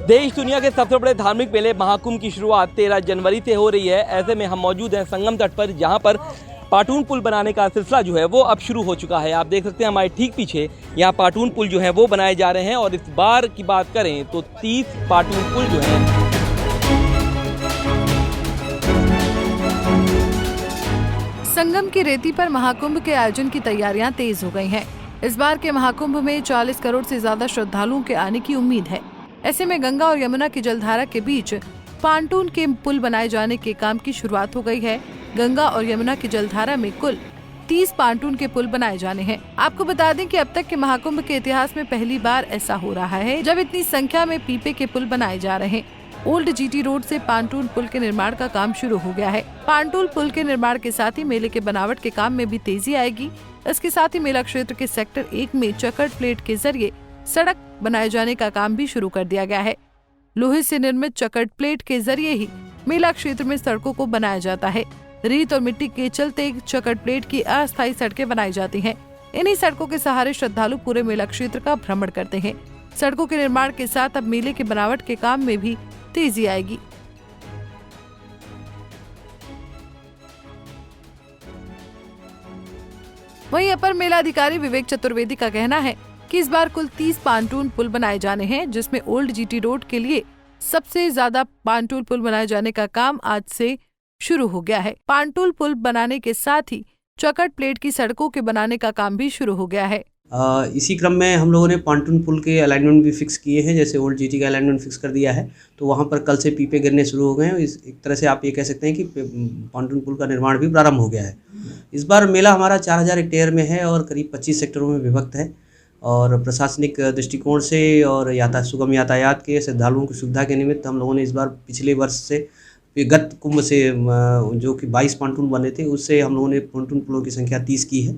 देश दुनिया के सबसे बड़े धार्मिक मेले महाकुंभ की शुरुआत 13 जनवरी से हो रही है। ऐसे में हम मौजूद हैं संगम तट पर, जहां पर पाटून पुल बनाने का सिलसिला जो है वो अब शुरू हो चुका है। आप देख सकते हैं हमारे ठीक पीछे यहाँ पाटून पुल जो है वो बनाए जा रहे हैं और इस बार की बात करें तो 30 पाटून पुल जो है संगम की रेती पर महाकुंभ के आयोजन की तैयारियां तेज हो गई हैं। इस बार के महाकुंभ में 40 करोड़ से ज्यादा श्रद्धालुओं के आने की उम्मीद है। ऐसे में गंगा और यमुना की जलधारा के बीच पाटून के पुल बनाए जाने के काम की शुरुआत हो गई है। गंगा और यमुना की जलधारा में कुल 30 पाटून के पुल बनाए जाने हैं। आपको बता दें कि अब तक के महाकुंभ के इतिहास में पहली बार ऐसा हो रहा है जब इतनी संख्या में पीपे के पुल बनाए जा रहे हैं। ओल्ड जीटी रोड से पाटून पुल के निर्माण का काम शुरू हो गया है। पाटून पुल के निर्माण के साथ ही मेले के बनावट के काम में भी तेजी आएगी। इसके साथ ही मेला क्षेत्र के सेक्टर 1 में चकर प्लेट के जरिए सड़क बनाए जाने का काम भी शुरू कर दिया गया है। लोहे से निर्मित चकर प्लेट के जरिए ही मेला क्षेत्र में सड़कों को बनाया जाता है। रेत और मिट्टी के चलते चकर प्लेट की अस्थायी सड़कें बनाई जाती हैं। इन्हीं सड़कों के सहारे श्रद्धालु पूरे मेला क्षेत्र का भ्रमण करते हैं। सड़कों के निर्माण के साथ अब मेले की बनावट के काम में भी तेजी आएगी। वहीं अपर मेला अधिकारी विवेक चतुर्वेदी का कहना है कि इस बार कुल 30 पाटून पुल बनाए जाने हैं, जिसमें ओल्ड जीटी रोड के लिए सबसे ज्यादा पाटून पुल बनाए जाने का काम आज से शुरू हो गया है। पाटून पुल बनाने के साथ ही चकर प्लेट की सड़कों के बनाने का काम भी शुरू हो गया है। इसी क्रम में हम लोगों ने पाटून पुल के अलाइनमेंट भी फिक्स किए हैं। जैसे ओल्ड जीटी का अलाइनमेंट फिक्स कर दिया है तो वहाँ पर कल से पीपे गिरने शुरू हो गए हैं। एक तरह से आप ये कह सकते हैं कि पाटून पुल का निर्माण भी प्रारंभ हो गया है। इस बार मेला हमारा 4000 हेक्टेयर में है और करीब 25 सेक्टरों में विभक्त है और प्रशासनिक दृष्टिकोण से और सुगम यातायात के श्रद्धालुओं की सुविधा के निमित्त हम लोगों ने इस बार पिछले वर्ष से गत कुंभ से जो कि 22 पाटून बने थे उससे हम लोगों ने पाटून पुलों की संख्या 30 की है।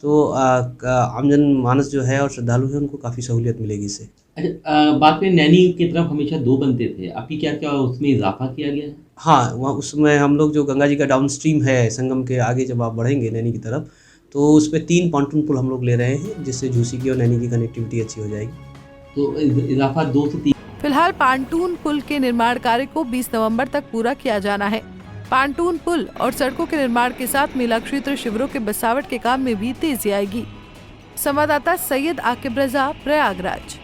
तो आमजन मानस जो है और श्रद्धालु है उनको काफ़ी सहूलियत मिलेगी इससे। अच्छा, बात में नैनी की तरफ हमेशा 2 बनते थे, अभी क्या उसमें इजाफा किया गया है? हाँ, वहाँ उसमें हम लोग जो गंगा जी का डाउन स्ट्रीम है संगम के आगे जब आप बढ़ेंगे नैनी की तरफ तो उस पर 3 पाटून पुल हम लोग ले रहे हैं, जिससे झूसी की और नैनी की कनेक्टिविटी अच्छी हो जाएगी। तो इजाफा 2 से 3। फिलहाल पाटून पुल के निर्माण कार्य को 20 नवंबर तक पूरा किया जाना है। पाटून पुल और सड़कों के निर्माण के साथ मेला क्षेत्र शिविरों के बसावट के काम में भी तेजी आएगी। संवाददाता सैयद आकिब रजा, प्रयागराज।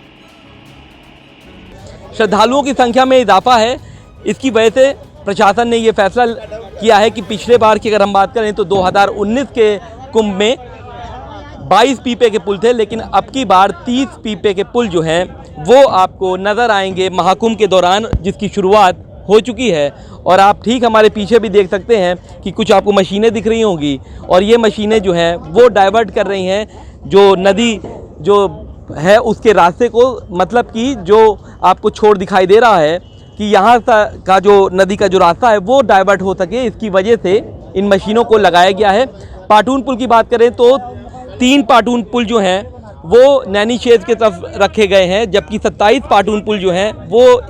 श्रद्धालुओं की संख्या में इजाफा है। इसकी वजह से प्रशासन ने ये फैसला किया है कि पिछले बार की अगर हम बात करें तो 2019 के कुंभ में 22 पीपे के पुल थे, लेकिन अब की बार 30 पीपे के पुल जो हैं वो आपको नज़र आएंगे महाकुंभ के दौरान, जिसकी शुरुआत हो चुकी है। और आप ठीक हमारे पीछे भी देख सकते हैं कि कुछ आपको मशीनें दिख रही होंगी और ये मशीनें जो हैं वो डाइवर्ट कर रही हैं जो नदी जो है उसके रास्ते को, मतलब कि जो आपको छोर दिखाई दे रहा है कि यहाँ का जो नदी का जो रास्ता है वो डाइवर्ट हो सके, इसकी वजह से इन मशीनों को लगाया गया है। पाटून पुल की बात करें तो 3 पाटून पुल जो हैं वो नैनी क्षेत्र की तरफ रखे गए हैं, जबकि 27 पाटून पुल जो हैं वो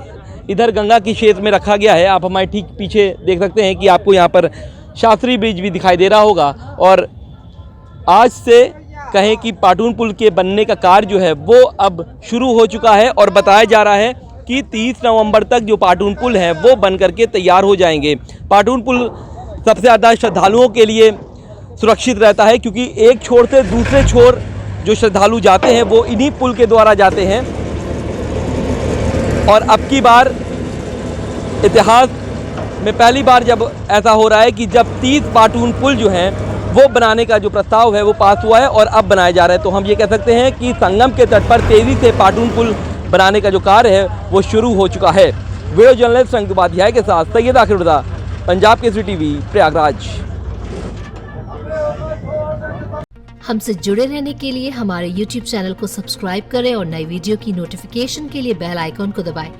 इधर गंगा की क्षेत्र में रखा गया है। आप हमारे ठीक पीछे देख सकते हैं कि आपको यहाँ पर शास्त्री ब्रिज भी दिखाई दे रहा होगा। और आज से कहें कि पाटून पुल के बनने का कार्य जो है वो अब शुरू हो चुका है और बताया जा रहा है कि 30 नवंबर तक जो पाटून पुल हैं वो बन करके तैयार हो जाएंगे। पाटून पुल सबसे ज़्यादा श्रद्धालुओं के लिए सुरक्षित रहता है, क्योंकि एक छोर से दूसरे छोर जो श्रद्धालु जाते हैं वो इन्हीं पुल के द्वारा जाते हैं। और अब की बार इतिहास में पहली बार जब ऐसा हो रहा है कि जब 30 पाटून पुल जो हैं वो बनाने का जो प्रस्ताव है वो पास हुआ है और अब बनाया जा रहा है। तो हम ये कह सकते हैं कि संगम के तट पर तेजी से पाटून पुल बनाने का जो कार्य है वो शुरू हो चुका है। वीडियो जर्नलिस्ट संगीत उपाध्याय के साथ सैयद आकिब रजा, पंजाब केसरी टीवी, प्रयागराज। हमसे जुड़े रहने के लिए हमारे YouTube चैनल को सब्सक्राइब करें और नई वीडियो की नोटिफिकेशन के लिए बेल आइकॉन को दबाएं।